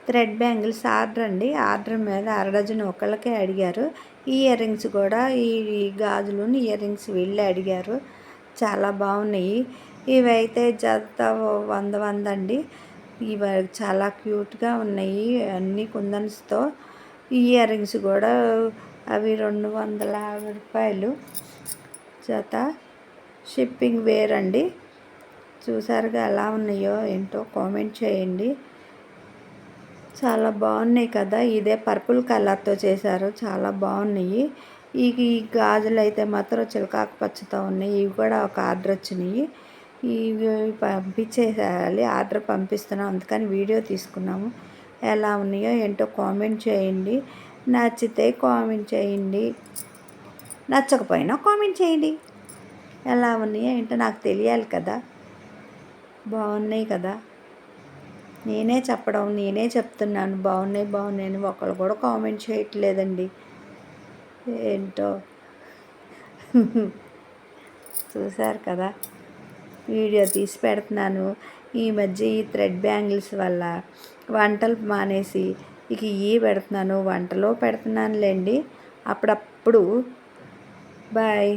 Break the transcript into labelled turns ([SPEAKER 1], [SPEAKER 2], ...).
[SPEAKER 1] Thread bangles order అండి. Order మీద అరడజను ఒకళ్ళకే అడిగారు. ఈ ఇయర్ రింగ్స్ కూడా ఈ గాజులును ఇయర్ రింగ్స్ వీళ్ళే అడిగారు. చాలా బాగున్నాయి. ఇవైతే జత 100 అండి. ఇవి చాలా క్యూట్గా ఉన్నాయి. అన్నీ కుందన్స్తో. ఇయర్ రింగ్స్ కూడా అవి 250 రూపాయలు జత. షిప్పింగ్ వేరండి. చూసారుగా ఎలా ఉన్నాయో ఏంటో కామెంట్ చేయండి. చాలా బాగున్నాయి కదా. ఇదే పర్పుల్ కలర్తో చేశారు. చాలా బాగున్నాయి. ఈ గాజులు అయితే మాత్రం చిలకాకు పచ్చతో ఉన్నాయి. ఇవి కూడా ఒక ఆర్డర్ వచ్చినాయి. ఇవి పంపించేసేయాలి. ఆర్డర్ పంపిస్తున్నాం, అందుకని వీడియో తీసుకున్నాము. ఎలా ఉన్నాయో ఏంటో కామెంట్ చేయండి. నచ్చితే కామెంట్ చేయండి, నచ్చకపోయినా కామెంట్ చేయండి. ఎలా ఉన్నాయో ఏంటో నాకు తెలియాలి కదా. బాగున్నాయి కదా. నేనే చెప్తున్నాను బాగున్నాయి అని. ఒకళ్ళు కూడా కామెంట్ చేయట్లేదండి. ఏంటో చూసారు కదా. వీడియో తీసి పెడుతున్నాను. ఈ మధ్య ఈ థ్రెడ్ బ్యాంగిల్స్ వల్ల వంటలు మానేసి ఇక ఇవి పెడుతున్నాను. వంటలో పెడుతున్నానులేండి అప్పుడప్పుడు. బాయ్.